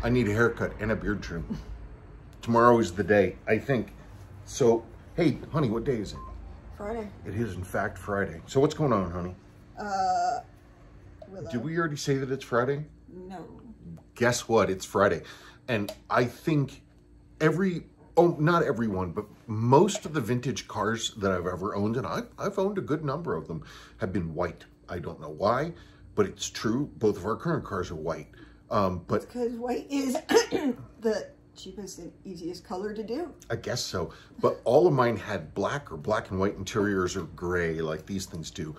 I need a haircut and a beard trim. Tomorrow is the day, I think. So, hey, honey, what day is it? Friday. It is, in fact, Friday. So what's going on, honey? Willow. Did we already say that it's Friday? No. Guess what? It's Friday. And I think not everyone, but most of the vintage cars that I've ever owned, and I've owned a good number of them, have been white. I don't know why, but it's true. Both of our current cars are white. But because white is the cheapest and easiest color to do. I guess so. But all of mine had black or black and white interiors or gray like these things do.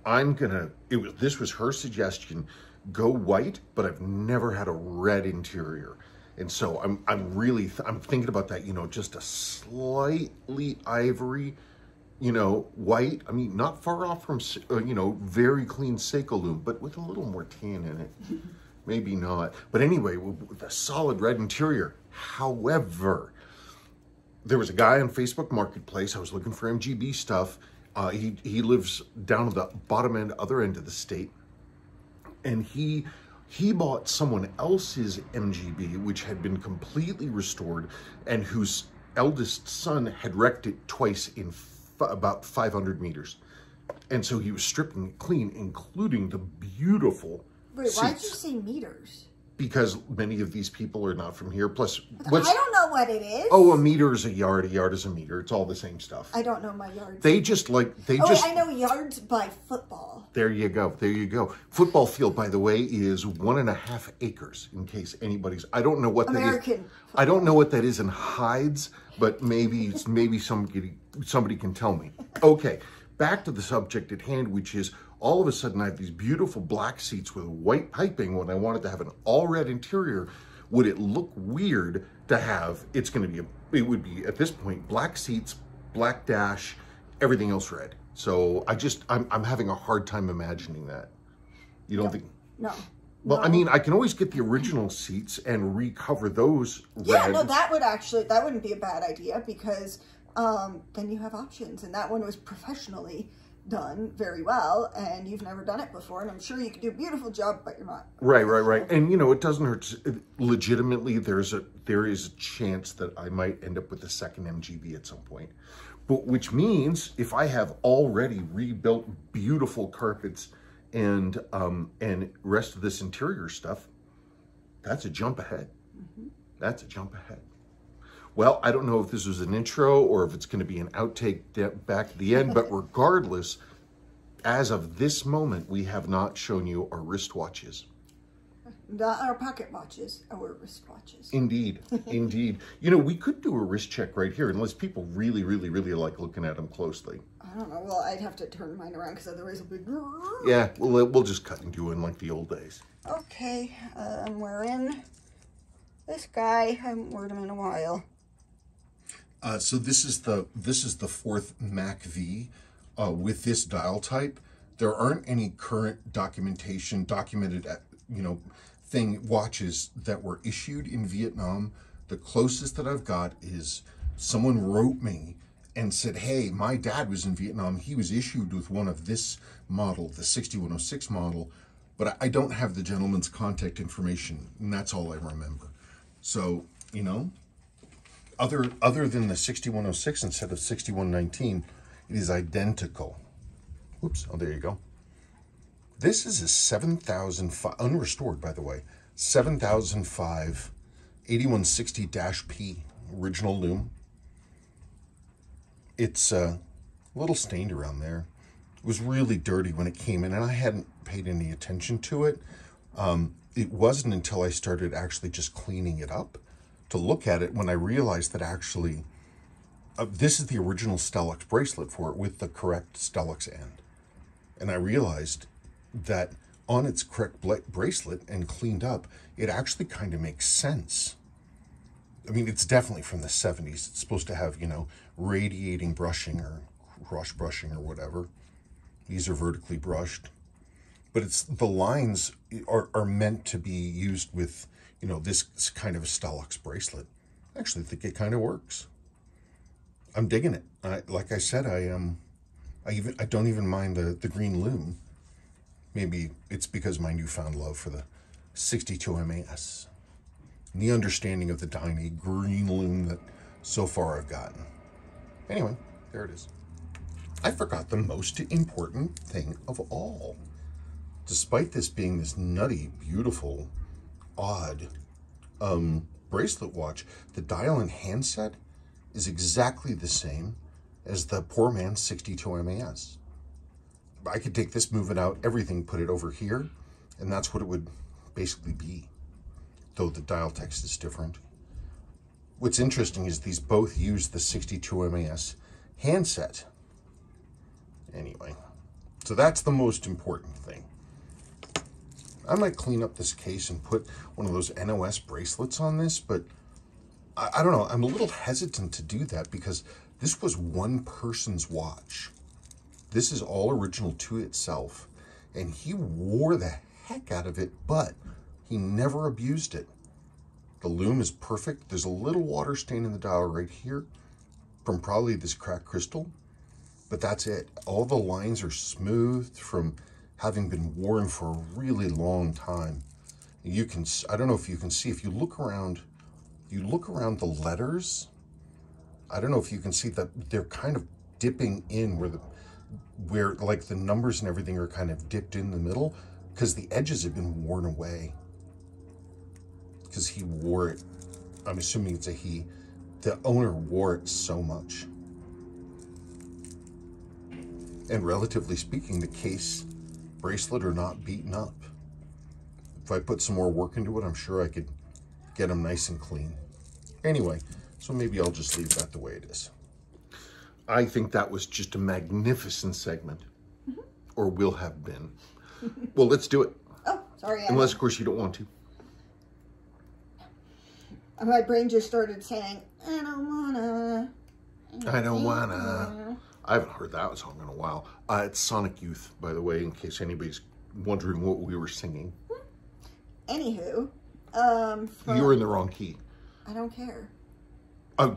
This was her suggestion, go white, but I've never had a red interior. And so I'm thinking about that, you know, just a slightly ivory, you know, white. I mean, not far off from, you know, very clean segue loom, but with a little more tan in it. Maybe not. But anyway, with a solid red interior. However, there was a guy on Facebook Marketplace. I was looking for MGB stuff. He lives down at the other end of the state. And he bought someone else's MGB, which had been completely restored and whose eldest son had wrecked it twice in about 500 meters. And so he was stripping it clean, including the beautiful Wait, why'd you say meters? Because many of these people are not from here. Plus, I don't know what it is. Oh, a meter is a yard is a meter. It's all the same stuff. I don't know my yards. I know yards by football. There you go. There you go. Football field, by the way, is 1.5 acres, in case anybody's... I don't know what that is. Football. I don't know what that is in hides, but maybe somebody can tell me. Okay, back to the subject at hand, which is all of a sudden I have these beautiful black seats with white piping when I wanted to have an all red interior. Would it look weird to have, it would be at this point, black seats, black dash, everything else red. So I'm having a hard time imagining that. You don't think? No. Well, no. I mean, I can always get the original seats and recover those red. Yeah, no, that wouldn't be a bad idea because then you have options. And that one was professionally done very well, and you've never done it before, and I'm sure you could do a beautiful job, but you're not. Right. And you know, it doesn't hurt. Legitimately, there is a chance that I might end up with a second MGB at some point. But which means if I have already rebuilt beautiful carpets and rest of this interior stuff, that's a jump ahead. Mm-hmm. That's a jump ahead. Well, I don't know if this was an intro or if it's going to be an outtake back at the end, but regardless, as of this moment, we have not shown you our wristwatches. Not our pocket watches, our wristwatches. Indeed, indeed. You know, we could do a wrist check right here, unless people really, really, really like looking at them closely. I don't know. Well, I'd have to turn mine around because otherwise it'll be... Yeah, we'll just cut and do it like the old days. Okay, I'm wearing this guy. I haven't worn him in a while. So this is the fourth Mac V with this dial type. There aren't any current documented watches that were issued in Vietnam. The closest that I've got is someone wrote me and said, hey, my dad was in Vietnam. He was issued with one of this model, the 6106 model, but I don't have the gentleman's contact information, and that's all I remember. So, you know, other than the 6106 instead of 6119, it is identical. Oops, oh, there you go. This is a 7005, unrestored, by the way, 7005 8160-P, original loom. It's a little stained around there. It was really dirty when it came in, and I hadn't paid any attention to it. It wasn't until I started actually just cleaning it up to look at it when I realized that actually this is the original Stelux bracelet for it with the correct Stelux end. And I realized that on its correct bracelet and cleaned up, it actually kind of makes sense. I mean, it's definitely from the 70s. It's supposed to have, you know, radiating brushing or cross brushing or whatever. These are vertically brushed. But it's the lines are meant to be used with, you know, this kind of a Stelux bracelet. I actually think it kind of works. I'm digging it. Like I said, I don't even mind the green loom. Maybe it's because my newfound love for the 62 MAS. and the understanding of the tiny green loom that so far I've gotten. Anyway, there it is. I forgot the most important thing of all. Despite this being this nutty, beautiful, odd bracelet watch, the dial and handset is exactly the same as the poor man's 62 MAS. I could take this, move it out, everything, put it over here, and that's what it would basically be, though the dial text is different. What's interesting is these both use the 62 MAS handset. Anyway, so that's the most important thing. I might clean up this case and put one of those NOS bracelets on this, but I don't know. I'm a little hesitant to do that because this was one person's watch. This is all original to itself, and he wore the heck out of it, but he never abused it. The loom is perfect. There's a little water stain in the dial right here from probably this cracked crystal, but that's it. All the lines are smoothed from having been worn for a really long time. You can, I don't know if you can see, if you look around the letters, I don't know if you can see that they're kind of dipping in where like the numbers and everything are kind of dipped in the middle because the edges have been worn away. Because he wore it, I'm assuming it's a he, the owner wore it so much. And relatively speaking, the case, bracelet are not beaten up. If I put some more work into it, I'm sure I could get them nice and clean. Anyway, so maybe I'll just leave that the way it is. I think that was just a magnificent segment, or will have been. Well, let's do it. Oh, sorry. Unless, of course, you don't want to. My brain just started saying, I don't wanna. I haven't heard that song in a while. It's Sonic Youth, by the way, in case anybody's wondering what we were singing. Anywho, you were in the wrong key. I don't care. I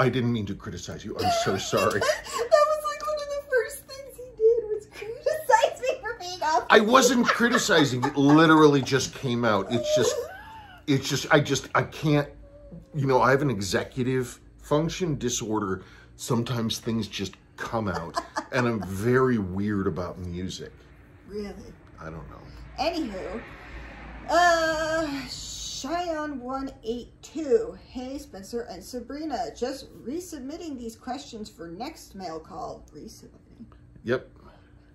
didn't mean to criticize you. I'm so sorry. That was like one of the first things he did was criticize me for being off. I wasn't criticizing. It literally just came out. I can't, I have an executive function disorder. Sometimes things just come out, and I'm very weird about music. Really? I don't know. Anywho, Cheyenne182. Hey, Spencer and Sabrina. Just resubmitting these questions for next mail call. Resubmitting. Yep.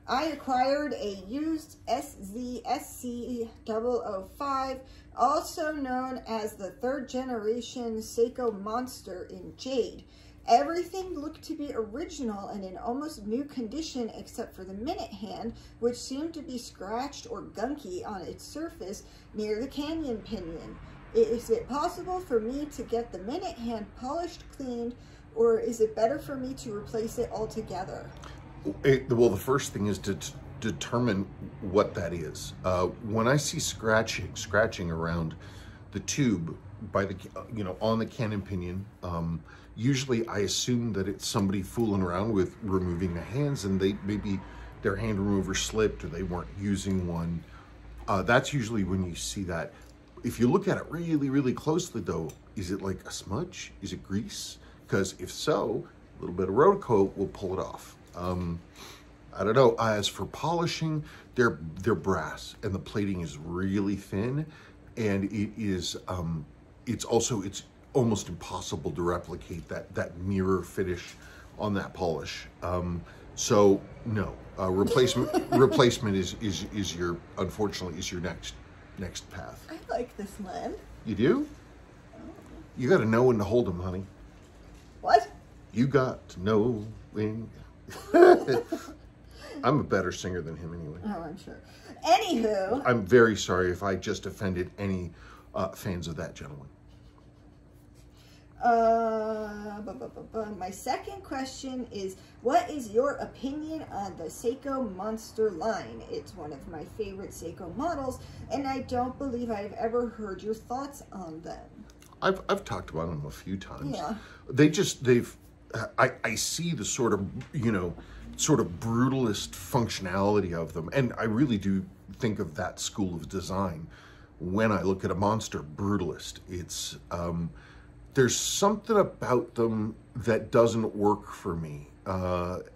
I acquired a used SZSC005, also known as the third generation Seiko Monster in jade. Everything looked to be original and in almost new condition except for the minute hand, which seemed to be scratched or gunky on its surface near the canyon pinion. Is it possible for me to get the minute hand polished, cleaned, or is it better for me to replace it altogether? Well, the first thing is to determine what that is. When I see scratching around the tube by the, on the cannon pinion, usually I assume that it's somebody fooling around with removing the hands, and maybe their hand remover slipped or they weren't using one. That's usually when you see that. If you look at it really, really closely though, is it like a smudge? Is it grease? Because if so, a little bit of road coat will pull it off. I don't know. As for polishing, they're brass, and the plating is really thin, and it is it's almost impossible to replicate that mirror finish on that polish. So no, replacement is your, unfortunately, is your next path. I like this one. You do? You got to know when to hold them, honey. What? You got to know when. I'm a better singer than him anyway. Oh, I'm sure. Anywho. I'm very sorry if I just offended any fans of that gentleman. My second question is, what is your opinion on the Seiko Monster line? It's one of my favorite Seiko models, and I don't believe I've ever heard your thoughts on them. I've talked about them a few times. Yeah. I see the sort of brutalist functionality of them, and I really do think of that school of design. when I look at a monster brutalist. It's there's something about them that doesn't work for me.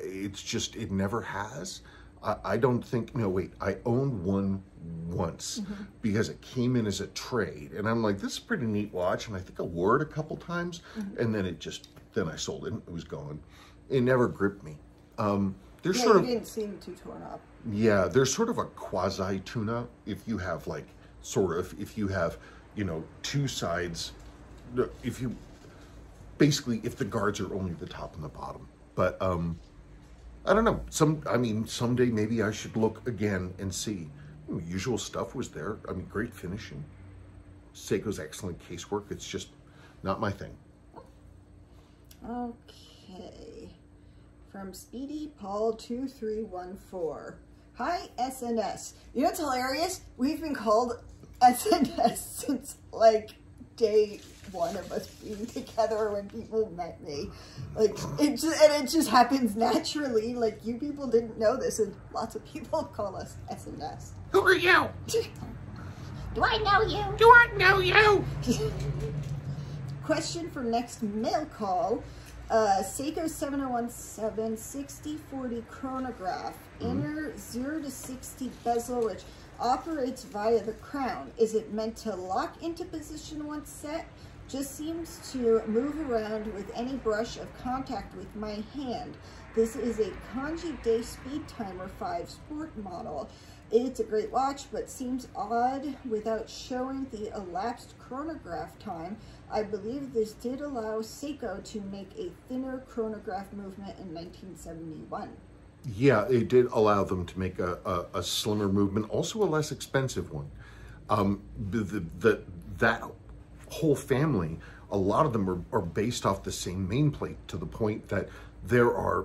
It's just, it never has. I don't think, no, wait, I owned one once because it came in as a trade. And I'm like, this is a pretty neat watch. And I think I wore it a couple times. And then then I sold it. It was gone. It never gripped me. There's sort of, it didn't seem too torn up. Yeah, there's sort of a quasi tuna if you have like, if you have, you know, two sides, if you, basically if the guards are only the top and the bottom. But, I don't know. Someday maybe I should look again and see. Usual stuff was there. I mean, great finishing. Seiko's excellent casework. It's just not my thing. Okay. From Speedy Paul 2314. Hi, SNS. You know what's hilarious? We've been called SNS since like day one of us being together when people met me. Like, it just happens naturally. Like, you people didn't know this, and lots of people call us SNS. Who are you? Do I know you? Do I know you? Question for next mail call. Seiko 7017 6040 chronograph. Inner 0 to 60 bezel, which operates via the crown. Is it meant to lock into position once set? Just seems to move around with any brush of contact with my hand. This is a Kanji Day Speed Timer 5 Sport model. It's a great watch, but seems odd without showing the elapsed chronograph time. I believe this did allow Seiko to make a thinner chronograph movement in 1971. Yeah, it did allow them to make a slimmer movement, also a less expensive one. That whole family, a lot of them are based off the same main plate, to the point that there are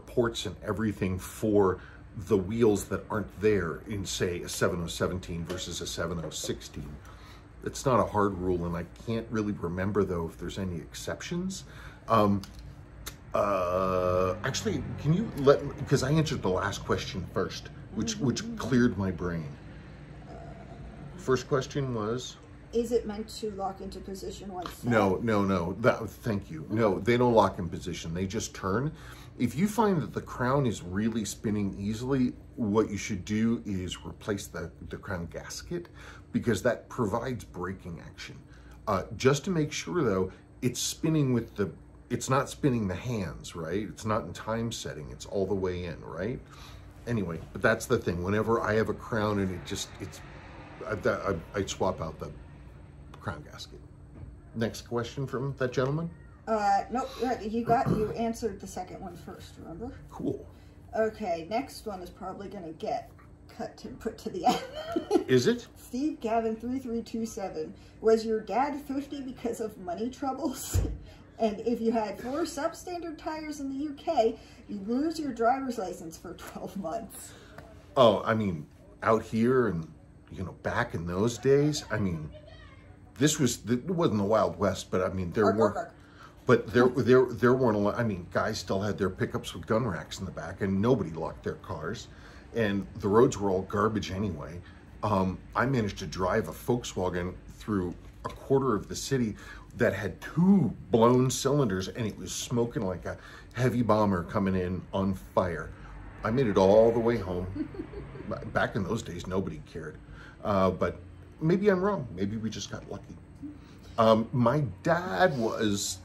ports and everything for the wheels that aren't there in, say, a 7017 versus a 7016. It's not a hard rule, and I can't really remember, though, if there's any exceptions. Actually, can you because I answered the last question first, which cleared my brain. First question was? Is it meant to lock into position once set? No. Thank you. No, they don't lock in position. They just turn. If you find that the crown is really spinning easily, what you should do is replace the crown gasket, because that provides braking action. Just to make sure, though, it's spinning with it's not spinning the hands, right? It's not in time setting. It's all the way in, right? Anyway, but that's the thing. Whenever I have a crown and I swap out the crown gasket. Next question from that gentleman? Nope, you answered the second one first, remember? Cool. Okay, next one is probably going to get cut and put to the end. Is it? Steve Gavin 3327. Was your dad thrifty because of money troubles? And if you had 4 substandard tires in the UK, you'd lose your driver's license for 12 months. Oh, I mean, out here and, you know, back in those days, I mean, it wasn't the Wild West, but I mean, there weren't a lot. I mean, guys still had their pickups with gun racks in the back, and nobody locked their cars, and the roads were all garbage anyway. I managed to drive a Volkswagen through a quarter of the city that had 2 blown cylinders, and it was smoking like a heavy bomber coming in on fire. I made it all the way home. Back in those days, nobody cared. But maybe I'm wrong. Maybe we just got lucky. My dad was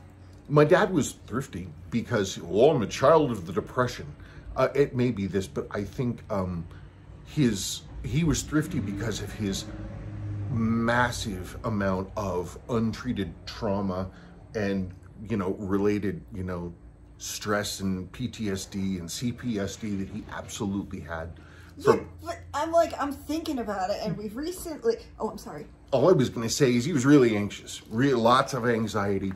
thrifty because, well, I'm a child of the Depression. It may be this, but I think he was thrifty because of his massive amount of untreated trauma and, you know, related, you know, stress and PTSD and CPSD that he absolutely had. Yeah, but I'm thinking about it, and we've recently, oh, I'm sorry. All I was going to say is he was really anxious, lots of anxiety,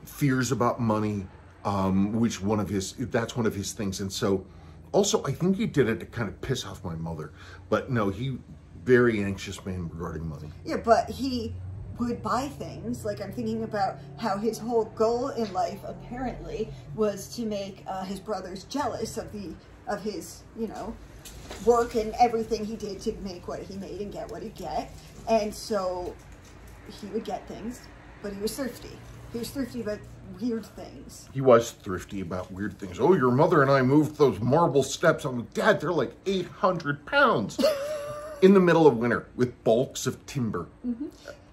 fears about money, that's one of his things. And so also, I think he did it to kind of piss off my mother, but no, very anxious man regarding money. Yeah, but he would buy things. Like, I'm thinking about how his whole goal in life apparently was to make his brothers jealous of his, you know, work and everything he did to make what he made and get what he'd get. And so he would get things, but he was thrifty. He was thrifty about weird things. He was thrifty about weird things. Oh, your mother and I moved those marble steps. I'm like, Dad, they're like 800 pounds in the middle of winter with bulks of timber.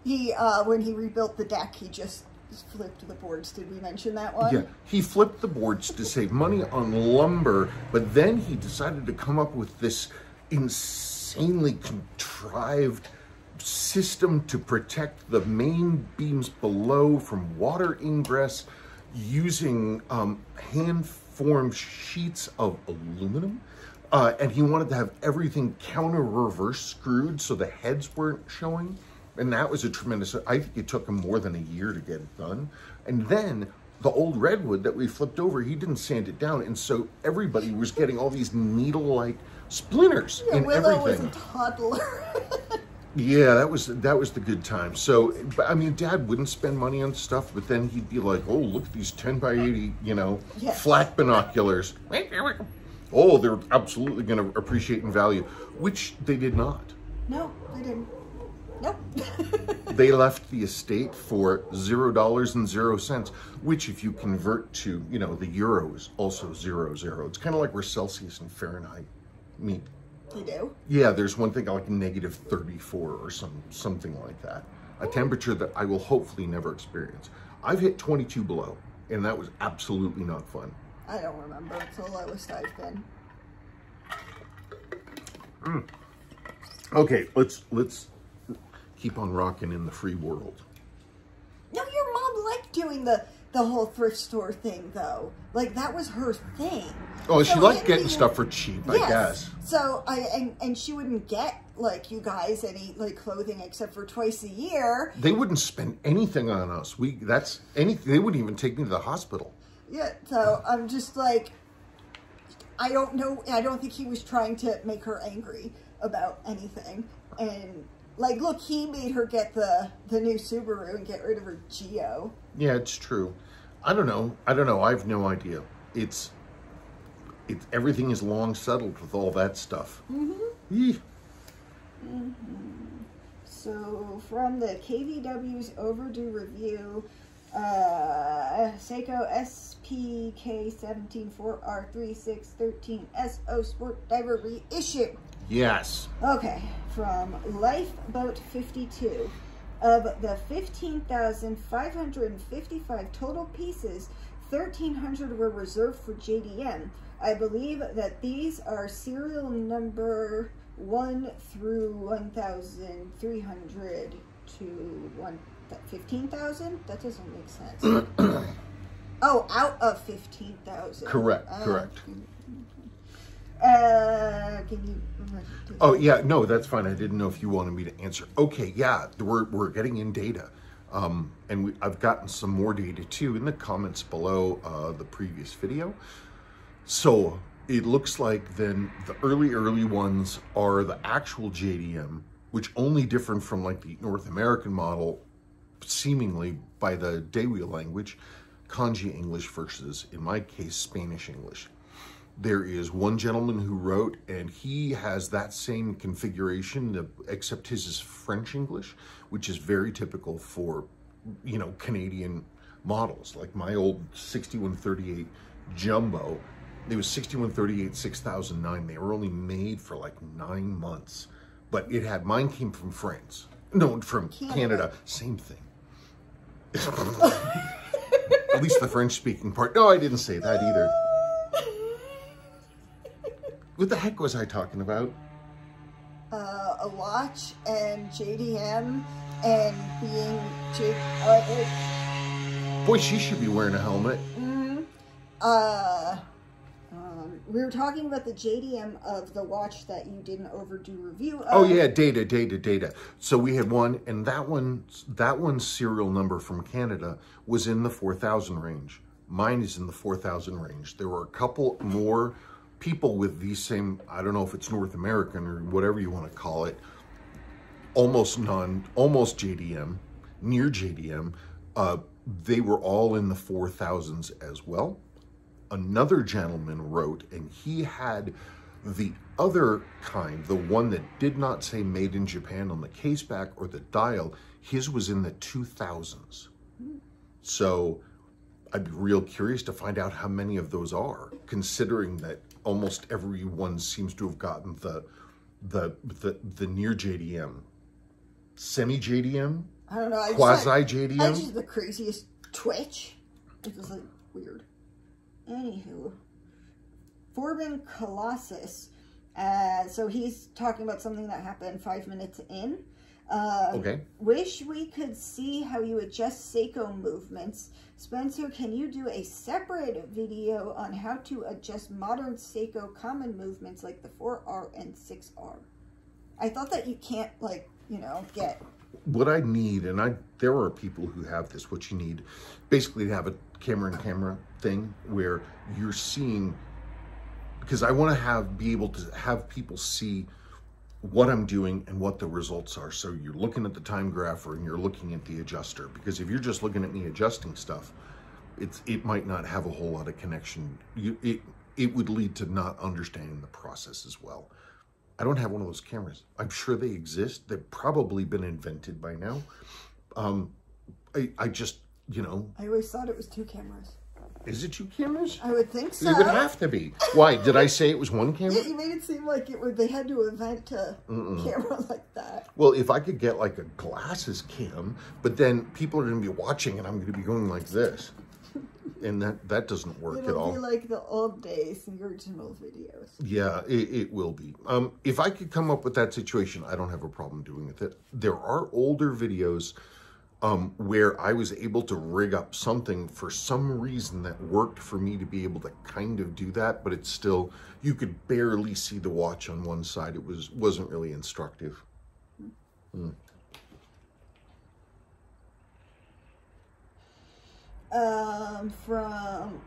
He, when he rebuilt the deck, he just flipped the boards. Did we mention that one? Yeah, he flipped the boards to save money on lumber, but then he decided to come up with this insanely contrived system to protect the main beams below from water ingress using hand-formed sheets of aluminum. And he wanted to have everything counter-reverse screwed so the heads weren't showing. And that was a tremendous, I think it took him more than a year to get it done. And then the old redwood that we flipped over, he didn't sand it down. And so everybody was getting all these needle-like splinters in Willow everything. was a toddler. Yeah, that was the good time. So, but, I mean, Dad wouldn't spend money on stuff, but then he'd be like, oh, look at these 10 by 80, you know, flat binoculars. Oh, they're absolutely going to appreciate in value, which they did not. No, they didn't. Nope. They left the estate for $0.00, which if you convert to, you know, the euro is also 00. It's kind of like where Celsius and Fahrenheit meet. You do? Yeah, there's one thing like -34 or something like that. A temperature that I will hopefully never experience. I've hit 22 below, and that was absolutely not fun. I don't remember. It's the lowest I've been. Okay, let's keep on rocking in the free world. No, your mom liked doing the whole thrift store thing, though. Like, that was her thing. Oh, so she liked getting stuff for cheap, yes. I guess. So, and she wouldn't get, like, you guys any, like, clothing except for twice a year. They wouldn't spend anything on us. That's anything. They wouldn't even take me to the hospital. Yeah, so I'm just like, I don't know. I don't think he was trying to make her angry about anything. And, like, look, he made her get the new Subaru and get rid of her Geo. Yeah, it's true. I don't know. I have no idea. It's everything is long settled with all that stuff. So from the KVW's overdue review, Seiko SPK17 4R3613 SO Sport Diver reissue. Yes. Okay, from Lifeboat 52. Of the 15,555 total pieces, 1,300 were reserved for JDM. I believe that these are serial number 1 through 1,300 to 15,000? That doesn't make sense. Oh, out of 15,000. Correct, correct. Can you... Oh, yeah, no, that's fine. I didn't know if you wanted me to answer. Okay, yeah, we're getting in data. And I've gotten some more data, too, in the comments below the previous video. So it looks like then the early ones are the actual JDM, which only different from like the North American model, seemingly by the Dewey language, Kanji English versus, in my case, Spanish English. There is one gentleman who wrote, and he has that same configuration, except his is French English, which is very typical for, you know, Canadian models. Like my old 6138 Jumbo, it was 6138 6009. They were only made for like 9 months, but it had, mine came from France. No, from Canada. Same thing. At least the French-speaking part. No, I didn't say that either. What the heck was I talking about? A watch and JDM and being Boy, she should be wearing a helmet. We were talking about the JDM of the watch that you did an overdue review of. Oh yeah, data. So we had one, and that one's serial number from Canada was in the 4,000 range. Mine is in the 4,000 range. There were a couple more people with these same, I don't know if it's North American or whatever you want to call it, almost JDM, near JDM. They were all in the 4,000s as well. Another gentleman wrote, and he had The other kind, the one that did not say made in Japan on the case back or the dial, his was in the 2000s. So I'd be real curious to find out how many of those are, considering that almost everyone seems to have gotten the near JDM, semi JDM, I don't know. quasi JDM. I just the craziest twitch. It was like weird. Anywho, Forbin Colossus. So he's talking about something that happened 5 minutes in. Okay. Wish we could see how you adjust Seiko movements. Spencer, can you do a separate video on how to adjust modern Seiko common movements like the 4R and 6R? I thought that you can't, like, you know, get... What I need, and there are people who have this, what you need, basically to have a camera-in-camera thing where you're seeing, because I want to be able to have people see what I'm doing and what the results are. So you're looking at the time graph and you're looking at the adjuster, because if you're just looking at me adjusting stuff, it might not have a whole lot of connection. It would lead to not understanding the process as well. I don't have one of those cameras. I'm sure they exist. They've probably been invented by now. I just, you know. I always thought it was 2 cameras. Is it 2 cameras? I would think so. It would have to be. Why? Did I say it was 1 camera? Yeah, you made it seem like they had to invent a camera like that. Well, if I could get like a glasses cam, but then people are going to be watching and I'm going to be going like this. And that doesn't work at all. It'll be like the old days, the original videos. Yeah, it will be. If I could come up with that situation, I don't have a problem doing it. There are older videos where I was able to rig up something for some reason that worked for me to be able to kind of do that, but it's still, you could barely see the watch on one side. It wasn't really instructive. From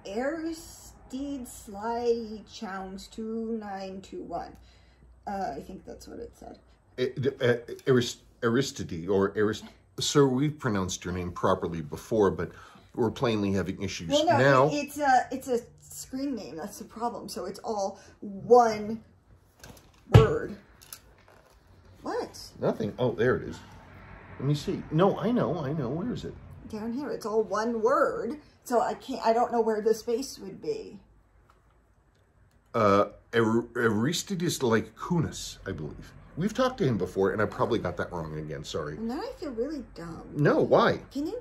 Aristide Sly Chowns 2921. I think that's what it said. Aristide or Sir, we've pronounced your name properly before, but we're plainly having issues well, no, now. It's a screen name. That's the problem. So it's all one word. What? Nothing. Oh, there it is. Let me see. No, I know. Where is it? Down here. It's all one word. So I don't know where the space would be. Aristides like Kunis, I believe. We've talked to him before, and I probably got that wrong again. Sorry. Now I feel really dumb. No, why? Can you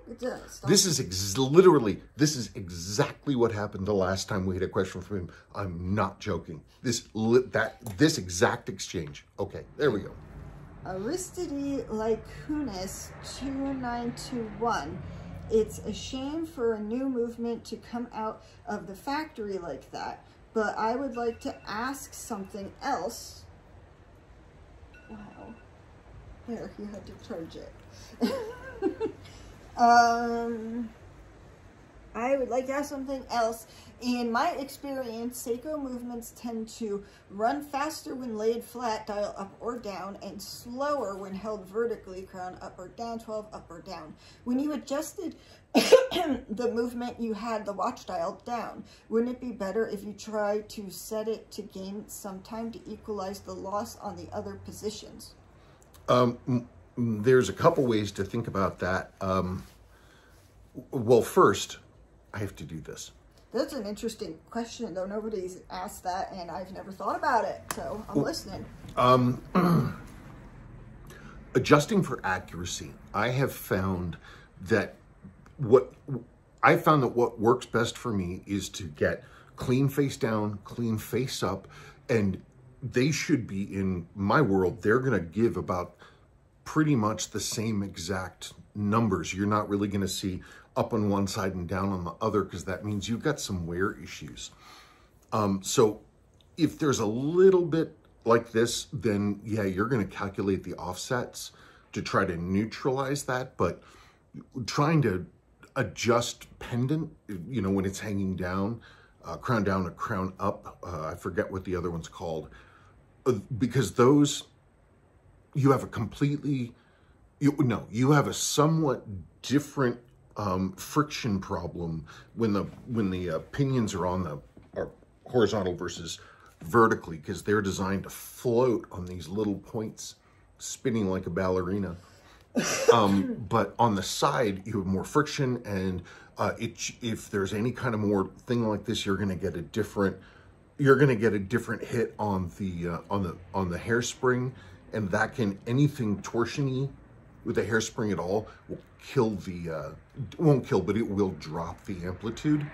stop? This is exactly what happened the last time we had a question from him. I'm not joking. This exact exchange. Okay, there we go. Aristide Lykunis 2921. It's a shame for a new movement to come out of the factory like that, but I would like to ask something else. Wow. There, you had to charge it. I would like to ask something else. In my experience, Seiko movements tend to run faster when laid flat, dial up or down, and slower when held vertically, crown up or down, 12 up or down. When you adjusted the movement, you had the watch dial down. Wouldn't it be better if you tried to set it to gain some time to equalize the loss on the other positions? There's a couple ways to think about that. Well, first, I have to do this. That's an interesting question, though. Nobody's asked that, and I've never thought about it, so I'm listening. Adjusting for accuracy, I have found that what works best for me is to get clean face down, clean face up, and they should be, in my world, they're going to give about pretty much the same exact numbers. You're not really going to see up on one side and down on the other, because that means you've got some wear issues. So if there's a little bit like this, then yeah, you're going to calculate the offsets to try to neutralize that. But trying to adjust pendant, you know, when it's hanging down, crown down or crown up, I forget what the other one's called, because those, you have a completely, you have a somewhat different friction problem when the pinions are horizontal versus vertically, because they're designed to float on these little points, spinning like a ballerina. But on the side, you have more friction, and if there's any kind of more thing like this, you're going to get a different hit on the hairspring, and that can, anything torsiony with a hairspring at all will kill won't kill, but it will drop the amplitude.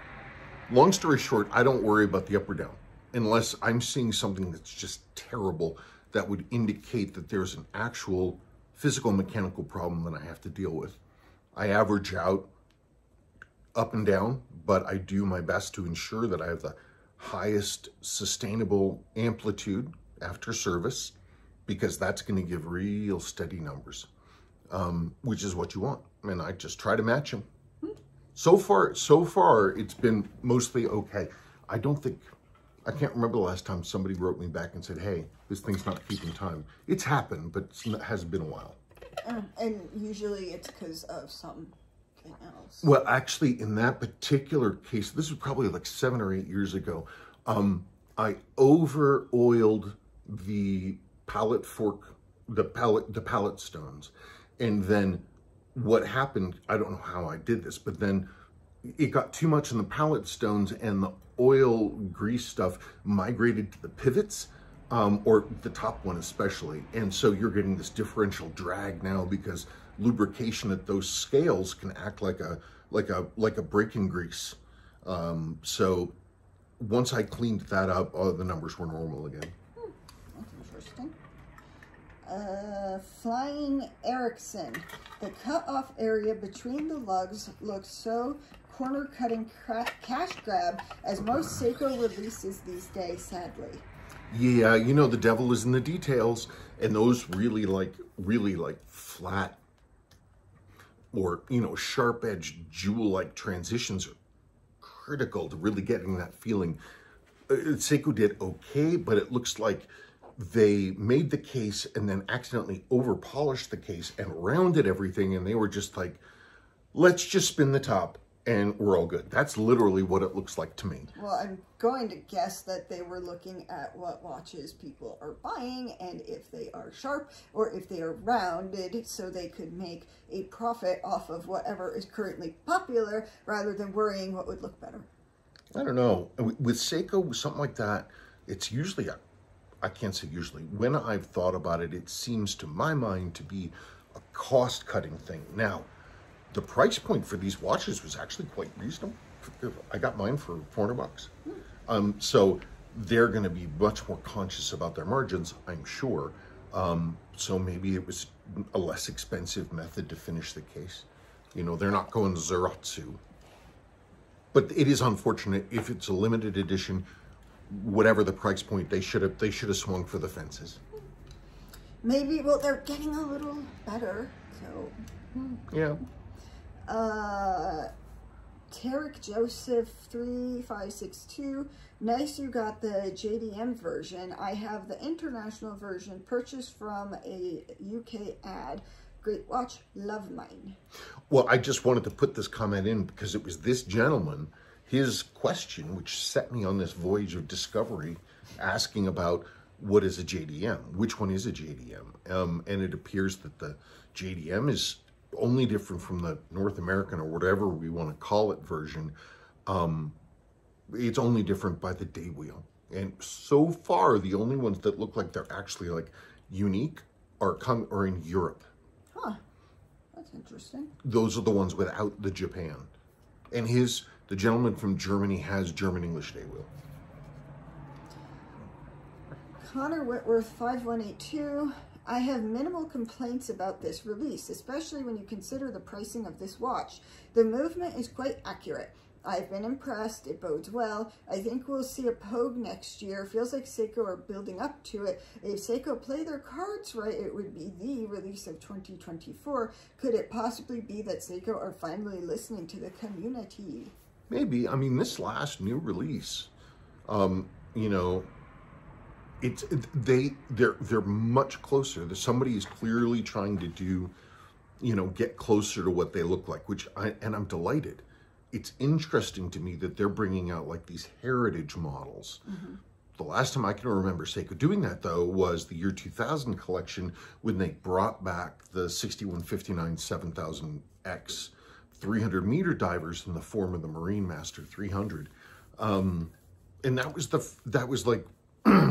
Long story short, I don't worry about the up or down unless I'm seeing something that's just terrible that would indicate that there's an actual physical mechanical problem that I have to deal with. I average out up and down, but I do my best to ensure that I have the highest sustainable amplitude after service, because that's going to give real steady numbers, which is what you want. And I just try to match them. So far, it's been mostly okay. I can't remember the last time somebody wrote me back and said, hey, this thing's not keeping time. It's happened, but it hasn't been a while. And usually it's because of something else. Well, actually, in that particular case, this was probably like 7 or 8 years ago, I over-oiled the pallet fork, the pallet stones. And then what happened, I don't know how I did this, but then it got too much in the pallet stones, and the oil grease stuff migrated to the pivots, or the top one especially. And so you're getting this differential drag now, because lubrication at those scales can act like a braking grease. So once I cleaned that up, the numbers were normal again. That's interesting. Flying Erickson. The cut-off area between the lugs looks so corner-cutting cash grab as most Seiko releases these days, sadly. Yeah, you know, the devil is in the details, and those really like flat or, you know, sharp-edged jewel-like transitions are critical to really getting that feeling. Seiko did okay, but it looks like they made the case and then accidentally over-polished the case and rounded everything, and they were just like, let's just spin the top and we're all good. That's literally what it looks like to me. Well, I'm going to guess that they were looking at what watches people are buying and if they are sharp or if they are rounded, so they could make a profit off of whatever is currently popular rather than worrying what would look better. I don't know. With Seiko, something like that, it's usually I can't say usually. When I've thought about it, it seems to my mind to be a cost-cutting thing. Now, the price point for these watches was actually quite reasonable. I got mine for $400. So they're going to be much more conscious about their margins, I'm sure. So maybe it was a less expensive method to finish the case. You know, they're not going Zeratsu. But it is unfortunate if it's a limited edition. Whatever the price point, they should have swung for the fences. Maybe, well, they're getting a little better, so. Yeah. Tarek Joseph 3562. Nice you got the JDM version. I have the international version purchased from a UK ad. Great watch, love mine. Well, I just wanted to put this comment in because it was this gentleman, his question, which set me on this voyage of discovery, asking about what is a JDM, which one is a JDM, and it appears that the JDM is only different from the North American, or whatever we want to call it, version. It's only different by the day wheel, and so far the only ones that look like they're actually like unique are in Europe. Huh, that's interesting. Those are the ones without the Japan, and the gentleman from Germany has German English day wheel. Connor Whitworth 5182. I have minimal complaints about this release, especially when you consider the pricing of this watch. The movement is quite accurate. I've been impressed. It bodes well. I think we'll see a Pogue next year. Feels like Seiko are building up to it. If Seiko play their cards right, it would be the release of 2024. Could it possibly be that Seiko are finally listening to the community? Maybe. I mean, this last new release, you know, they're much closer. Somebody is clearly trying to do, you know, get closer to what they look like, I'm delighted. it's interesting to me that they're bringing out like these heritage models. The last time I can remember Seiko doing that, though, was the year 2000 collection when they brought back the 6159 7000X 300-meter divers in the form of the Marine Master 300. And that was like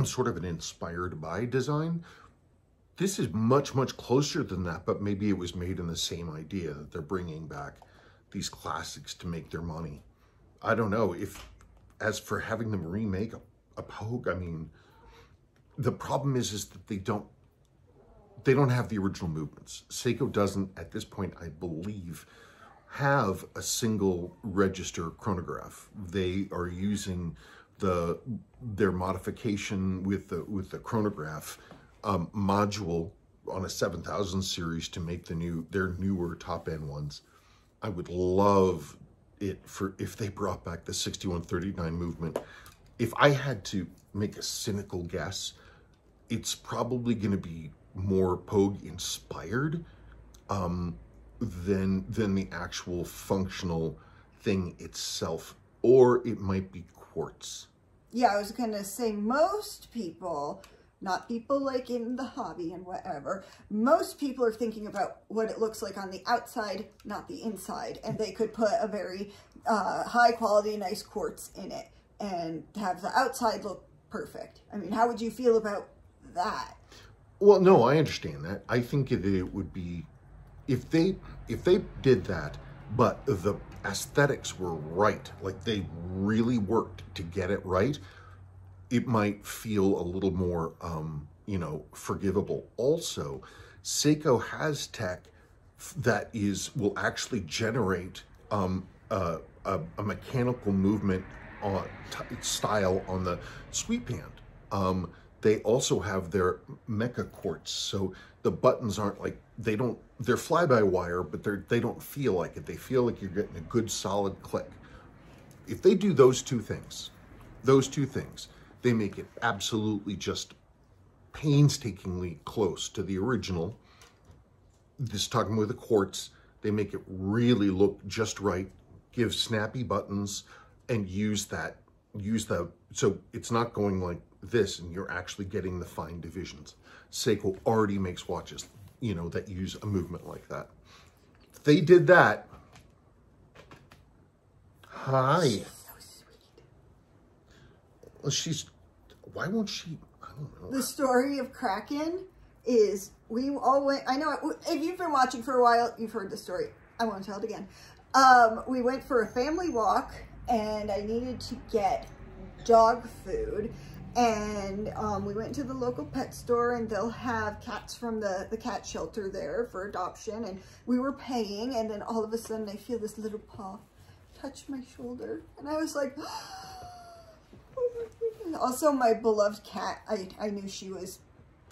sort of an inspired by design. This is much, much closer than that, but maybe it was made in the same idea that they're bringing back these classics to make their money. I don't know. As for having the Marine make a Pogue, I mean, the problem is that they don't have the original movements. Seiko doesn't, at this point, I believe, have a single register chronograph. They are using their modification with the chronograph module on a 7000 series to make their newer top end ones. I would love it if they brought back the 6139 movement. If I had to make a cynical guess, it's probably going to be more Pogue inspired than the actual functional thing itself, or it might be quartz. Yeah, I was going to say most people, not people like in the hobby and whatever, most people are thinking about what it looks like on the outside, not the inside. And they could put a very high quality, nice quartz in it and have the outside look perfect. I mean, how would you feel about that? Well, no, I understand that. I think it would be, if they did that, but the aesthetics were right, like they really worked to get it right, it might feel a little more, you know, forgivable. Also, Seiko has tech that will actually generate a mechanical movement style on the sweep hand. They also have their mecha quartz, so the buttons aren't like, they're fly-by-wire, but they don't feel like it. They feel like you're getting a good solid click. If they do those two things, they make it absolutely just painstakingly close to the original. This talking with the quartz, they make it really look just right, give snappy buttons, and use so it's not going like this and you're actually getting the fine divisions. Seiko already makes watches, you know, that use a movement like that. If they did that, hi. She's so sweet. Well, why won't she, I don't know. The story of Kraken is, we all went, I know, if you've been watching for a while, you've heard the story. I won't tell it again. We went for a family walk and I needed to get dog food. And we went to the local pet store and they'll have cats from the cat shelter there for adoption. And we were paying, and then all of a sudden I feel this little paw touch my shoulder. And I was like, also my beloved cat, I knew she was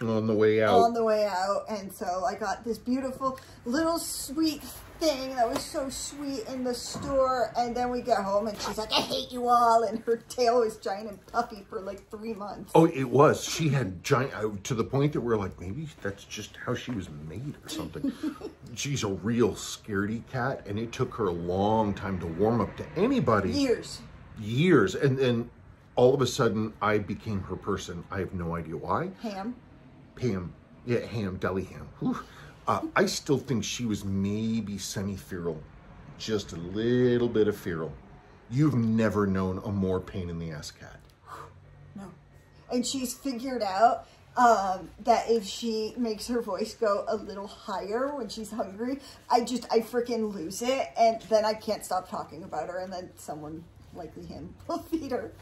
on the way out. On the way out. And so I got this beautiful little sweet thing that was so sweet in the store. And then we get home and she's like, I hate you all. And her tail was giant and puffy for like 3 months. Oh, it was. She had giant, to the point that we're like, maybe that's just how she was made or something. She's a real scaredy cat. And it took her a long time to warm up to anybody. Years. And then all of a sudden I became her person. I have no idea why. Ham. Yeah, ham, deli ham. Whew. I still think she was maybe semi-feral, just a little bit of feral. You've never known a more pain in the ass cat. No. And she's figured out that if she makes her voice go a little higher when she's hungry, I freaking lose it. And then I can't stop talking about her. And then someone, likely him, will feed her.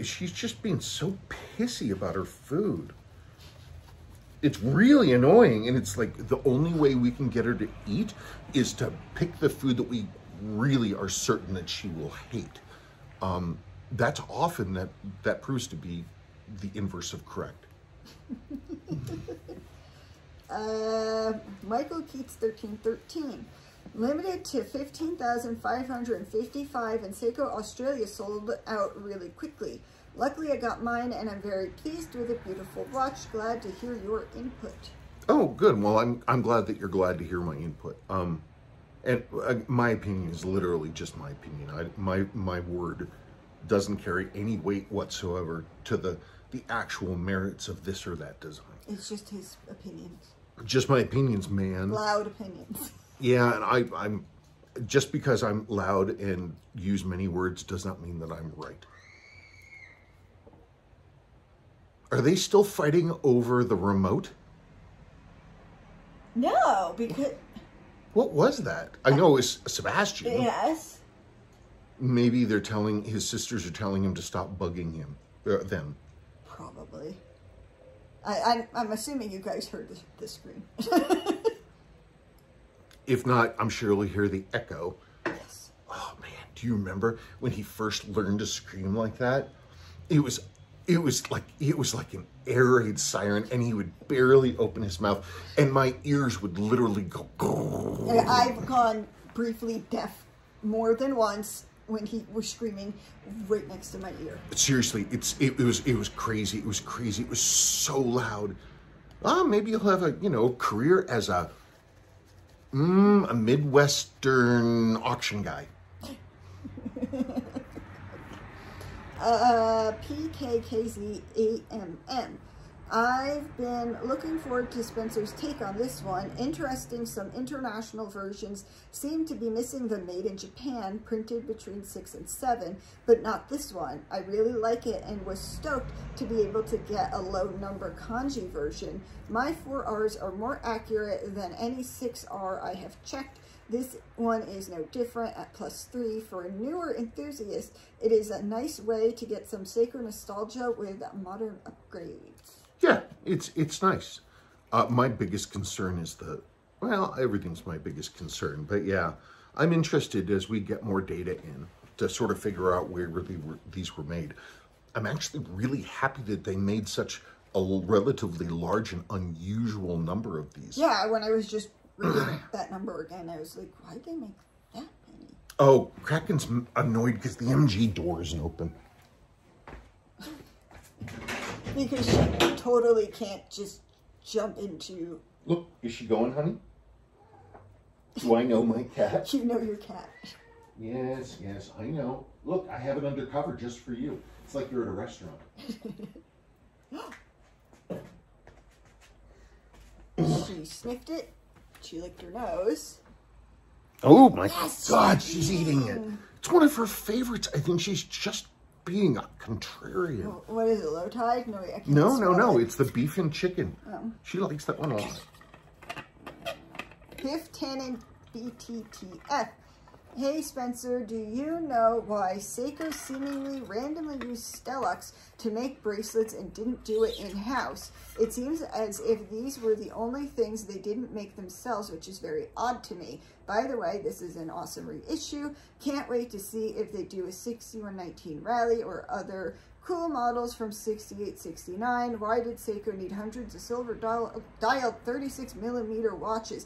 She's just being so pissy about her food. It's really annoying, and it's like the only way we can get her to eat is to pick the food that we really are certain that she will hate. That's often that proves to be the inverse of correct. Michael Keats 1313. Limited to 15,555, and Seiko Australia sold out really quickly. Luckily, I got mine, and I'm very pleased with a beautiful watch. Glad to hear your input. Oh, good. Well, I'm glad that you're glad to hear my input. And my opinion is literally just my opinion. My word doesn't carry any weight whatsoever to the actual merits of this or that design. It's just his opinions. Just my opinions, man. Loud opinions. Yeah, and I'm just because I'm loud and use many words does not mean that I'm right. Are they still fighting over the remote? No, because... What was that? I know it was Sebastian. Yes. Maybe they're telling, his sisters are telling him to stop bugging him, them. Probably. I'm assuming you guys heard the scream. If not, I'm sure you'll hear the echo. Yes. Oh man, do you remember when he first learned to scream like that? It was like an air raid siren, and he would barely open his mouth, and my ears would literally go. I've gone briefly deaf more than once when he was screaming right next to my ear. Seriously, it was crazy. It was crazy. It was so loud. Maybe you'll have a career as a Midwestern auction guy. PKKZ8MM. I've been looking forward to Spencer's take on this one. Interesting, some international versions seem to be missing the made in Japan, printed between 6 and 7, but not this one. I really like it and was stoked to be able to get a low number kanji version. My 4Rs are more accurate than any 6R I have checked. This one is no different at +3. For a newer enthusiast, it is a nice way to get some Seiko nostalgia with modern upgrades. Yeah, it's nice. My biggest concern is everything's my biggest concern. But yeah, I'm interested as we get more data in to sort of figure out where these were made. I'm actually really happy that they made such a relatively large and unusual number of these. Yeah, when I was just reading that number again, I was like, why'd they make that many? Oh, Kraken's annoyed because the MG door isn't open. Because she totally can't just jump into... Look, is she going, honey? Do I know my cat? You know your cat. Yes, I know. Look, I have it undercover just for you. It's like you're at a restaurant. She sniffed it. She licked her nose. Oh my Yes, God, she's eating it. It's one of her favorites. I think she's just being a contrarian. What is it, low tide? No, I can't No. It's the beef and chicken. Oh. She likes that one a lot. Biff Tannen BTTF. Hey Spencer, do you know why Seiko seemingly randomly used Stelux to make bracelets and didn't do it in-house? It seems as if these were the only things they didn't make themselves, which is very odd to me. By the way, this is an awesome reissue. Can't wait to see if they do a 6119 Rally or other cool models from 68, 69. Why did Seiko need hundreds of silver dialed 36mm watches?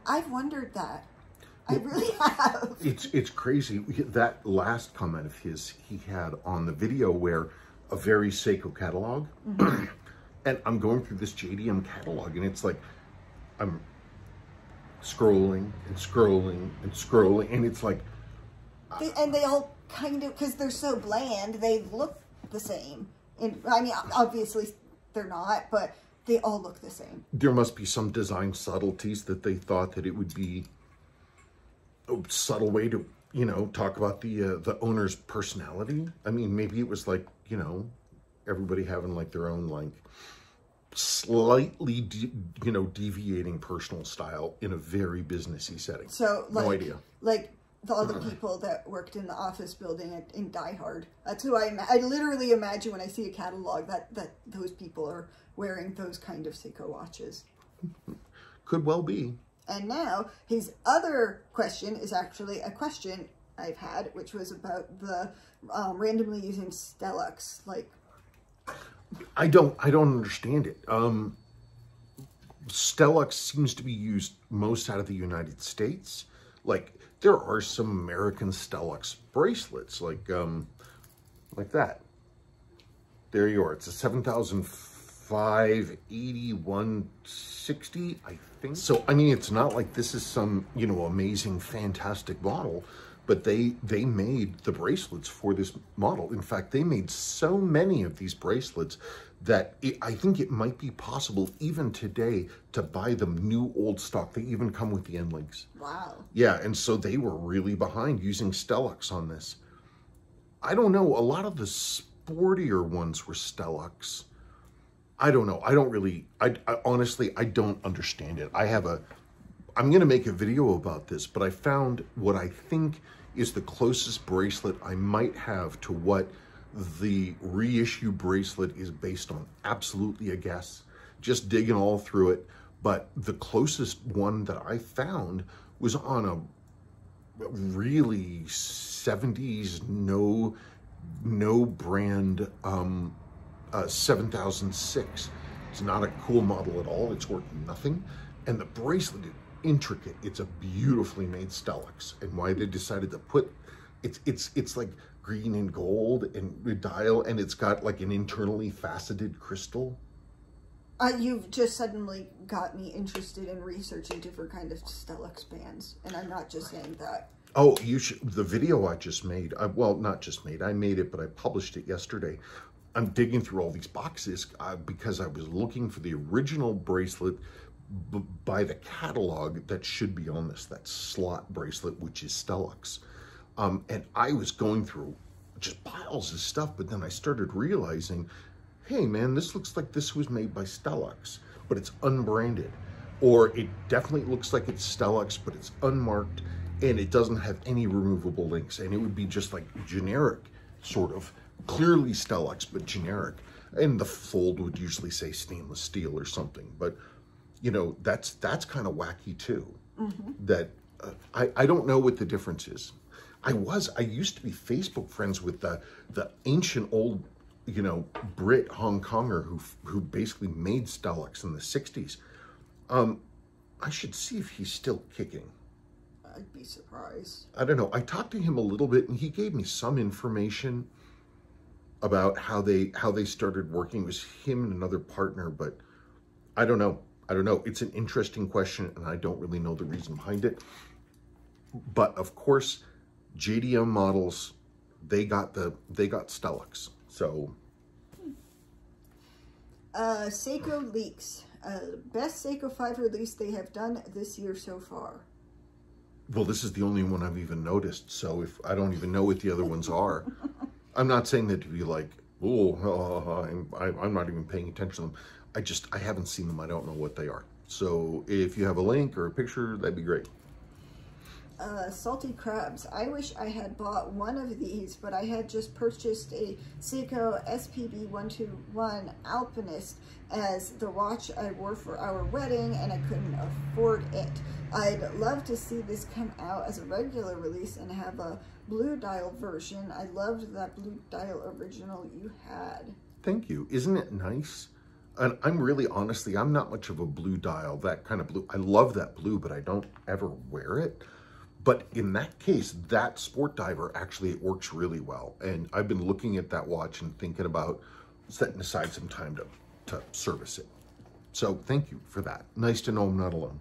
I've wondered that. I really have. It's crazy. That last comment of his, he had on the video where a very Seiko catalog. Mm-hmm. And I'm going through this JDM catalog and it's like, I'm scrolling and scrolling and scrolling. And it's like. And they all kind of, because they're so bland, they look the same. And I mean, obviously they're not, but they all look the same. There must be some design subtleties that they thought that it would be a subtle way to, talk about the owner's personality. I mean, maybe it was like, everybody having like their own like slightly, deviating personal style in a very businessy setting. So like, no idea. Like all the people that worked in the office building in Die Hard. That's who I literally imagine when I see a catalog that those people are wearing those kind of Seiko watches. Could well be. And now, his other question is actually a question I've had, which was about the randomly using Stelux. Like, I don't understand it. Stelux seems to be used most out of the United States. Like, there are some American Stelux bracelets, like that. There you are. It's a 7000 580, 160, I think. So, I mean, it's not like this is some, you know, amazing, fantastic model, but they made the bracelets for this model. In fact, they made so many of these bracelets that I think it might be possible even today to buy them new old stock. They even come with the end links. Wow. Yeah, and so they were really behind using Stelux on this. I don't know, a lot of the sportier ones were Stelux. I don't know. I don't really, I honestly, I don't understand it. I'm going to make a video about this, but I found what I think is the closest bracelet I might have to what the reissue bracelet is based on. Absolutely a guess, just digging all through it. But the closest one that I found was on a really 70s no brand 7006. It's not a cool model at all. It's worth nothing. And the bracelet is intricate. It's a beautifully made Stelux. And why they decided to put it's like green and gold and the dial, and it's got like an internally faceted crystal. You've just suddenly got me interested in researching different kind of Stelux bands, and I'm not just saying that. Oh, you should. The video I just made, well, not just made, I made it, but I published it yesterday. I'm digging through all these boxes because I was looking for the original bracelet by the catalog that should be on this, that slot bracelet, which is Stelux. And I was going through just piles of stuff, but then I started realizing, hey man, this looks like this was made by Stelux, but it's unbranded. Or it definitely looks like it's Stelux, but it's unmarked, and it doesn't have any removable links. And it would be just like generic, sort of, clearly Stelux, but generic. And the fold would usually say stainless steel or something. But, you know, that's kind of wacky too. Mm-hmm. That I don't know what the difference is. I used to be Facebook friends with the ancient old, you know, Brit Hong Konger who basically made Stelux in the 60s. I should see if he's still kicking. I'd be surprised. I don't know. I talked to him a little bit, and he gave me some information about how they started working. It was him and another partner, but I don't know. I don't know. It's an interesting question, and I don't really know the reason behind it. But of course, JDM models, they got Stelux. So Seiko leaks. Best Seiko 5 release they have done this year so far. Well, this is the only one I've even noticed, so if I don't even know what the other ones are. I'm not saying that to be like, oh, I'm not even paying attention to them. I haven't seen them. I don't know what they are. So if you have a link or a picture, that'd be great. Salty crabs. I wish I had bought one of these, but I had just purchased a Seiko SPB 121 Alpinist as the watch I wore for our wedding, and I couldn't afford it. I'd love to see this come out as a regular release and have a blue dial version. I loved that blue dial original you had. Thank you. Isn't it nice? And I'm really, honestly, I'm not much of a blue dial, that kind of blue. I love that blue, but I don't ever wear it. But in that case, that Sport Diver, actually, it works really well. And I've been looking at that watch and thinking about setting aside some time to service it. So thank you for that. Nice to know I'm not alone.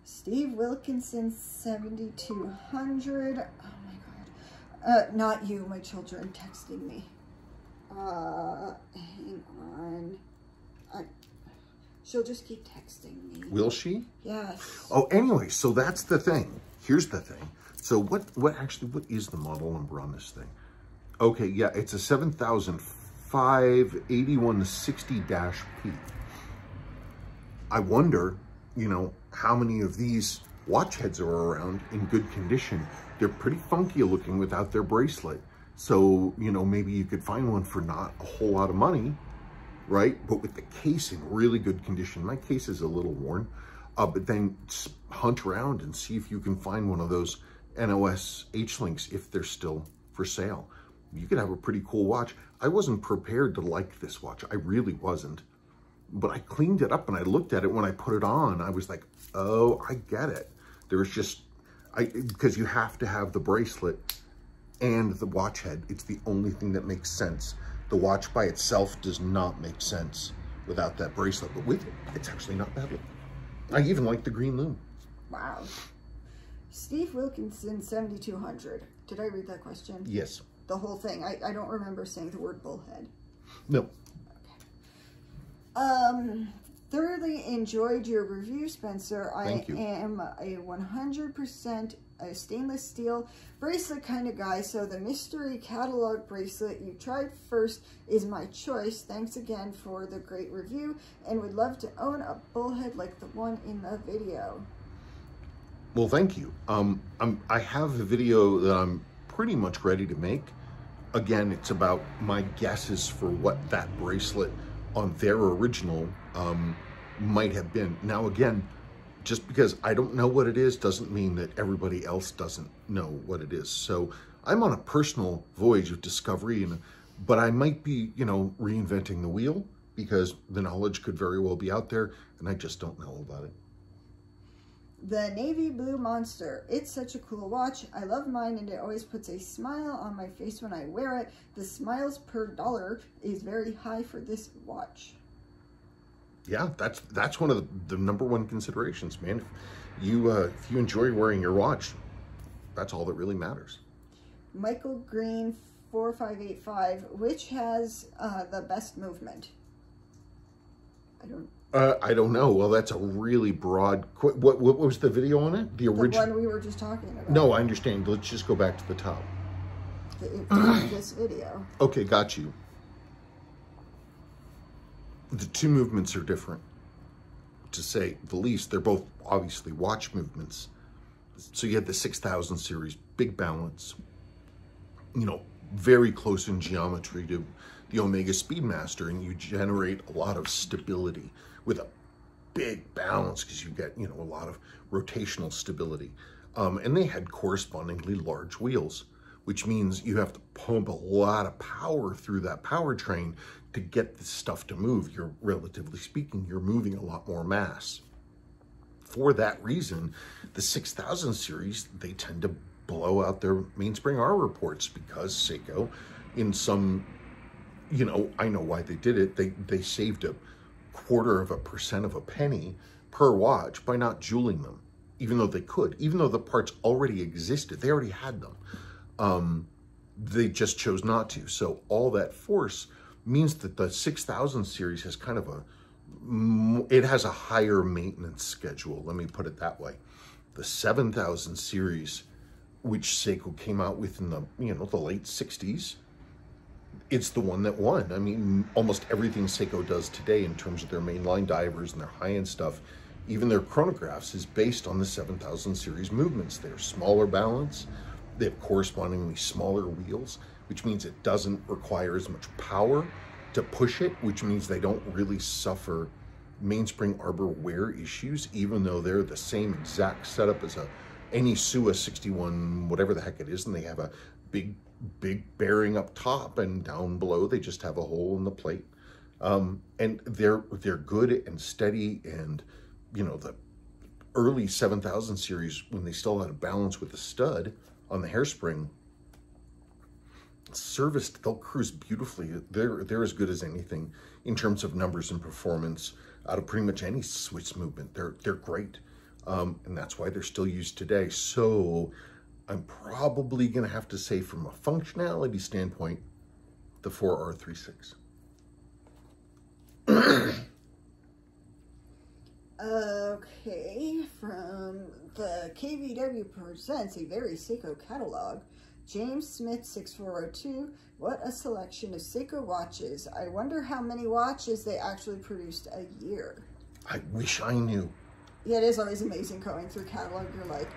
Steve Wilkinson 7200. Oh my God. Not you, my children texting me. Hang on. She'll just keep texting me. Will she? Yes. Oh, anyway, so that's the thing. Here's the thing. So what is the model number on this thing? Okay, yeah, it's a 758160-P. I wonder, you know, how many of these watch heads are around in good condition. They're pretty funky looking without their bracelet. So, you know, maybe you could find one for not a whole lot of money, right? But with the case in really good condition. My case is a little worn, but then hunt around and see if you can find one of those NOS H-Links if they're still for sale. You could have a pretty cool watch. I wasn't prepared to like this watch. I really wasn't. But I cleaned it up and I looked at it when I put it on. I was like, oh, I get it. There's just, because you have to have the bracelet and the watch head. It's the only thing that makes sense. The watch by itself does not make sense without that bracelet, but with it, it's actually not bad looking. I even like the green loom. Wow. Steve Wilkinson, 7200. Did I read that question? Yes. The whole thing. I don't remember saying the word bullhead. No. Okay. Thoroughly enjoyed your review, Spencer. Thank you. I am a 100% a stainless steel bracelet kind of guy, so the mystery catalog bracelet you tried first is my choice. Thanks again for the great review, and would love to own a bullhead like the one in the video. Well, thank you. I have a video that I'm pretty much ready to make. Again, it's about my guesses for what that bracelet on their original might have been. Now, again, just because I don't know what it is doesn't mean that everybody else doesn't know what it is. So I'm on a personal voyage of discovery, but I might be, you know, reinventing the wheel because the knowledge could very well be out there and I just don't know about it. The Navy Blue Monster. It's such a cool watch. I love mine and it always puts a smile on my face when I wear it. The smiles per dollar is very high for this watch. Yeah, that's one of the number one considerations, man. If you enjoy wearing your watch, that's all that really matters. Michael Green 4585, which has the best movement? I don't know. Well, that's a really broad. What was the video on it? The original. The one we were just talking about. No, I understand. Let's just go back to the top. This video. Okay, got you. The two movements are different, to say the least. They're both obviously watch movements. So you had the 6000 series, big balance, you know, very close in geometry to the Omega Speedmaster, and you generate a lot of stability with a big balance because you get, you know, a lot of rotational stability. And they had correspondingly large wheels, which means you have to pump a lot of power through that powertrain to get this stuff to move. You're, relatively speaking, you're moving a lot more mass. For that reason, the 6000 series, they tend to blow out their mainspring R reports because Seiko, in some, you know, I know why they did it. They saved a 0.25% of a penny per watch by not jeweling them, even though they could, even though the parts already existed, they already had them. They just chose not to. So all that force means that the 6000 series has kind of it has a higher maintenance schedule. Let me put it that way. The 7000 series, which Seiko came out with in the, you know, the late 60s, it's the one that won. I mean, almost everything Seiko does today in terms of their mainline divers and their high-end stuff, even their chronographs, is based on the 7000 series movements. They're smaller balance. They have correspondingly smaller wheels, which means it doesn't require as much power to push it, which means they don't really suffer mainspring arbor wear issues, even though they're the same exact setup as any Suwa 61, whatever the heck it is, and they have a big bearing up top, and down below they just have a hole in the plate. And they're good and steady, and you know, the early 7000 series, when they still had a balance with the stud on the hairspring, serviced, they'll cruise beautifully. They're as good as anything in terms of numbers and performance out of pretty much any Swiss movement. They're great, and that's why they're still used today. So I'm probably gonna have to say, from a functionality standpoint, the 4R36. Okay, from the KVW presents a very Seiko catalog. James Smith 6402, what a selection of Seiko watches. I wonder how many watches they actually produced a year. I wish I knew. Yeah, it is always amazing going through catalog. You're like,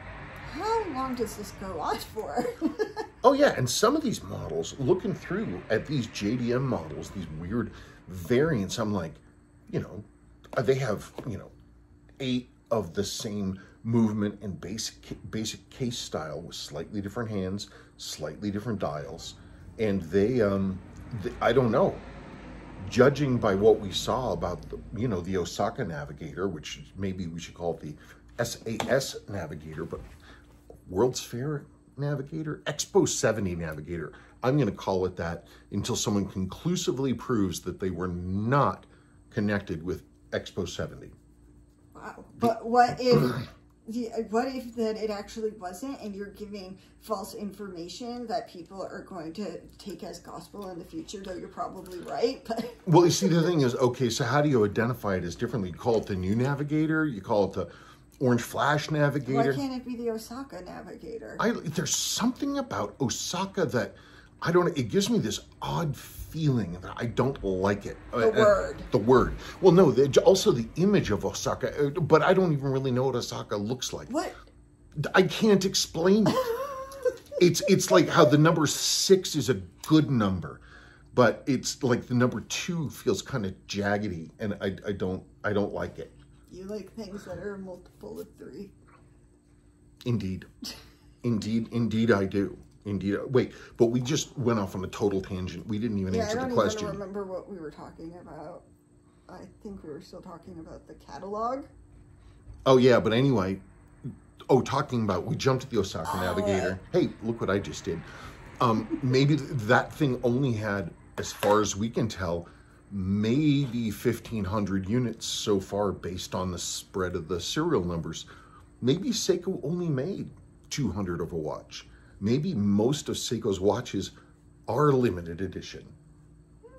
how long does this go on for? Oh yeah, and some of these models, looking through at these JDM models, these weird variants, I'm like, you know, they have, you know, 8 of the same movement and basic case style with slightly different hands, slightly different dials, and they I don't know, judging by what we saw about the, you know, the Osaka Navigator, which maybe we should call it the SAS Navigator, but World's Fair Navigator, Expo 70 Navigator, I'm going to call it that until someone conclusively proves that they were not connected with Expo 70. Wow. But what if that it actually wasn't, and you're giving false information that people are going to take as gospel in the future, though you're probably right. But well, you see, the thing is, okay, so how do you identify it as differently? You call it the new Navigator, you call it the Orange Flash Navigator. Why can't it be the Osaka Navigator? There's something about Osaka that, I don't know, it gives me this odd feeling that I don't like it. The word. Well, no, also the image of Osaka, but I don't even really know what Osaka looks like. What? I can't explain it. It's like how the number 6 is a good number, but it's like the number 2 feels kind of jaggedy, and I don't like it. You like things that are a multiple of 3. Indeed. Indeed I do. Indeed. Wait, but we just went off on a total tangent. We didn't even answer the question. I don't even remember what we were talking about. I think we were still talking about the catalog. Oh, yeah, but anyway. Oh, talking about, we jumped to the Osaka Navigator. Hey, look what I just did. Maybe that thing only had, as far as we can tell, maybe 1,500 units so far based on the spread of the serial numbers. Maybe Seiko only made 200 of a watch. Maybe most of Seiko's watches are limited edition.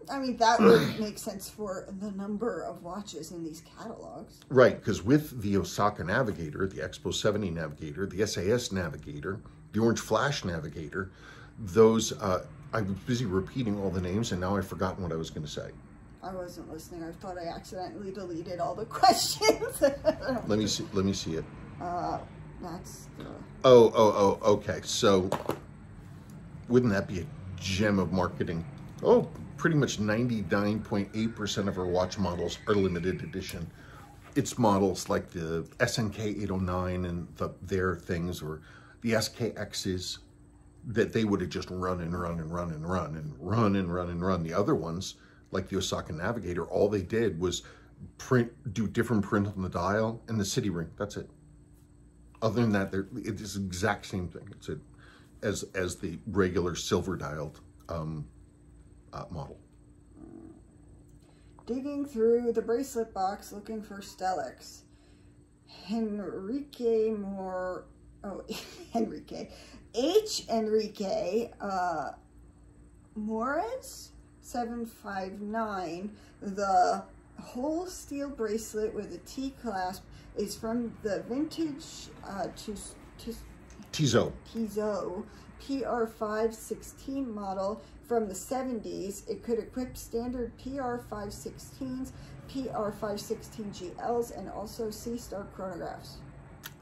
I mean, that would make sense for the number of watches in these catalogs. Right, because with the Osaka Navigator, the Expo 70 Navigator, the SAS Navigator, the Orange Flash Navigator, those, I was busy repeating all the names, and now I've forgotten what I was going to say. I wasn't listening. I thought I accidentally deleted all the questions. Let me see it. That's the... Oh, okay. So, wouldn't that be a gem of marketing? Oh, pretty much 99.8% of our watch models are limited edition. It's models like the SNK 809 and their things, or the SKXs, that they would have just run. The other ones, like the Osaka Navigator, all they did was do different print on the dial and the city ring. That's it. Other than that, it's the exact same thing. It's as the regular silver dialed model. Digging through the bracelet box looking for Stelux. Enrique Morris 759. The whole steel bracelet with a T clasp is from the vintage Tissot PR516 model from the 70s. It could equip standard PR516s, PR516GLs, and also C-Star chronographs.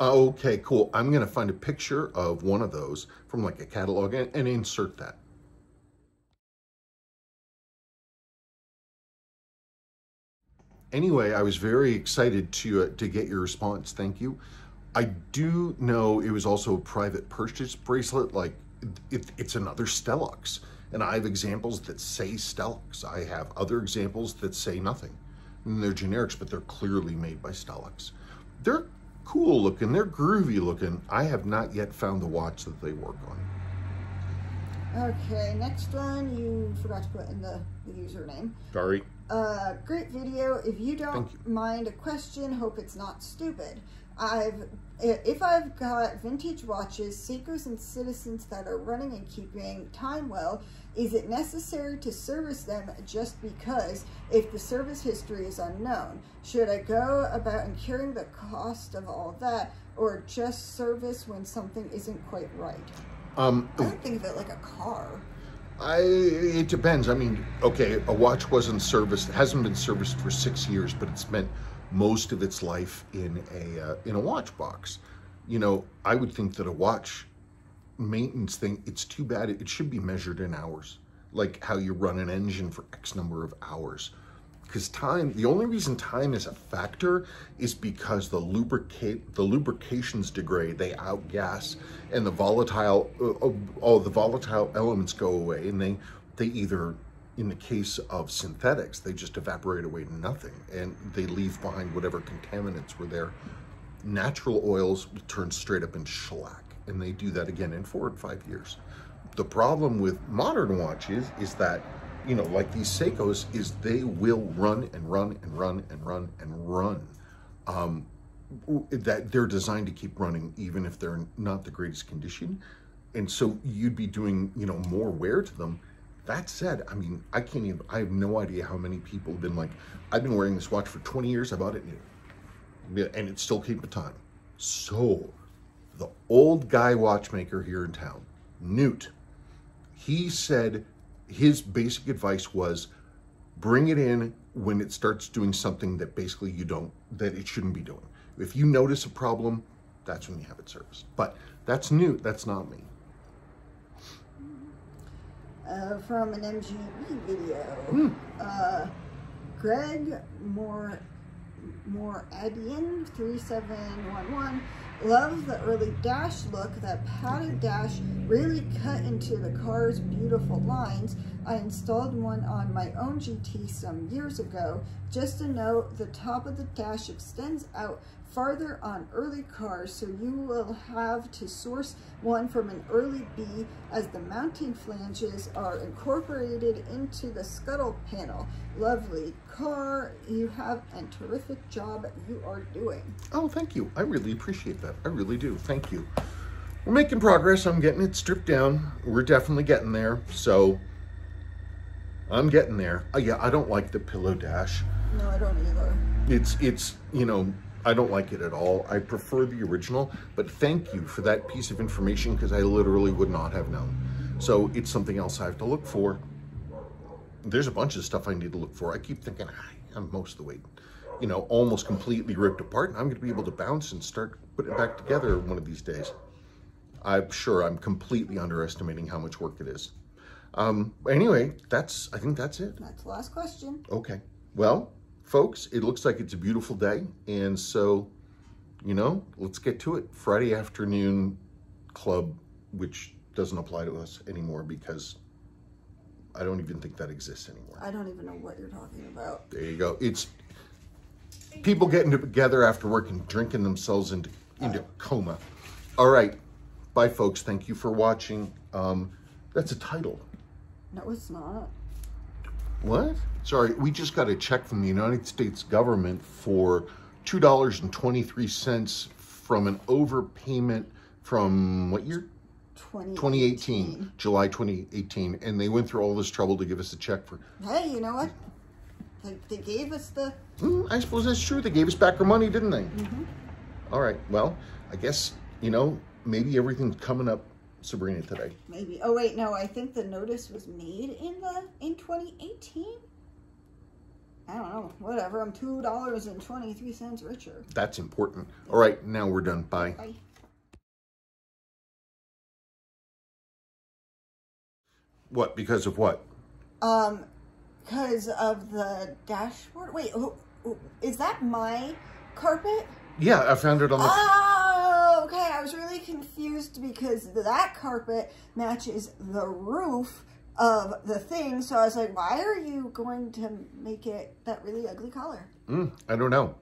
Okay, cool. I'm going to find a picture of one of those from like a catalog and insert that. Anyway, I was very excited to get your response. Thank you. I do know it was also a private purchase bracelet. Like it's another Stelux, and I have examples that say Stelux. I have other examples that say nothing, and they're generics, but they're clearly made by Stelux. They're cool looking. They're groovy looking. I have not yet found the watch that they work on. Okay, next one, you forgot to put in the username. Sorry. Great video. If you don't mind a question, hope it's not stupid. If I've got vintage watches, Seikos and Citizens that are running and keeping time well, is it necessary to service them just because if the service history is unknown? Should I go about incurring the cost of all that, or just service when something isn't quite right? I don't think of it like a car. It depends. I mean, okay, a watch wasn't serviced, hasn't been serviced for 6 years, but it's spent most of its life in a watch box. You know, I would think that a watch maintenance thing, it's too bad. It should be measured in hours, like how you run an engine for X number of hours. Because time, the only reason time is a factor is because the lubrications degrade, they outgas, and the volatile, all the volatile elements go away, and they either, in the case of synthetics, they just evaporate away to nothing, and they leave behind whatever contaminants were there. Natural oils turn straight up into shellac, and they do that again in 4 and 5 years. The problem with modern watches is that you know, like these Seikos, is they will run and run and run and run and run. That they're designed to keep running even if they're not the greatest condition. And so you'd be doing, you know, more wear to them. That said, I mean, I have no idea how many people have been like, I've been wearing this watch for 20 years, I bought it new. And it still keep the time. So the old guy watchmaker here in town, Newt, he said his basic advice was bring it in when it starts doing something that basically that it shouldn't be doing. If you notice a problem, that's when you have it serviced. But that's Newt, that's not me. From an MGB video, Greg Moradian 3711, love the early dash look. That padded dash really cut into the car's beautiful lines. I installed one on my own GT some years ago. Just a note, the top of the dash extends out farther on early cars, so you will have to source one from an early B, as the mounting flanges are incorporated into the scuttle panel. Lovely car you have, and terrific job you are doing. Oh, thank you. I really appreciate that. I really do. Thank you. We're making progress. I'm getting it stripped down. We're definitely getting there. So I'm getting there. Yeah, I don't like the pillow dash. No, I don't either. It's you know, I don't like it at all. I prefer the original, but thank you for that piece of information, because I literally would not have known. So it's something else I have to look for. There's a bunch of stuff I need to look for. I keep thinking, I'm most of the way, you know, almost completely ripped apart, and I'm going to be able to bounce and start putting it back together one of these days. I'm sure I'm completely underestimating how much work it is. Anyway, I think that's it. That's the last question. Okay. Well, folks, it looks like it's a beautiful day, and so, you know, let's get to it. Friday afternoon club, which doesn't apply to us anymore because I don't even think that exists anymore. I don't even know what you're talking about. There you go. It's people getting together after work and drinking themselves into coma. All right. Bye, folks. Thank you for watching. That's a title. No, it's not. What? Sorry, we just got a check from the United States government for $2.23 from an overpayment from what year? 2018. July 2018. And they went through all this trouble to give us a check for... Hey, you know what? They gave us the... I suppose that's true. They gave us back our money, didn't they? Mm-hmm. All right. Well, I guess, you know, maybe everything's coming up, Sabrina, today. Maybe. Oh, wait, no. I think the notice was made in 2018. I don't know. Whatever. I'm $2.23 richer. That's important. All right. Now we're done. Bye. Bye. What? Because of what? Because of the dashboard. Wait, is that my carpet? Yeah, I found it on the... Oh, okay. I was really confused because that carpet matches the roof of the thing. So I was like, why are you going to make it that really ugly color? I don't know.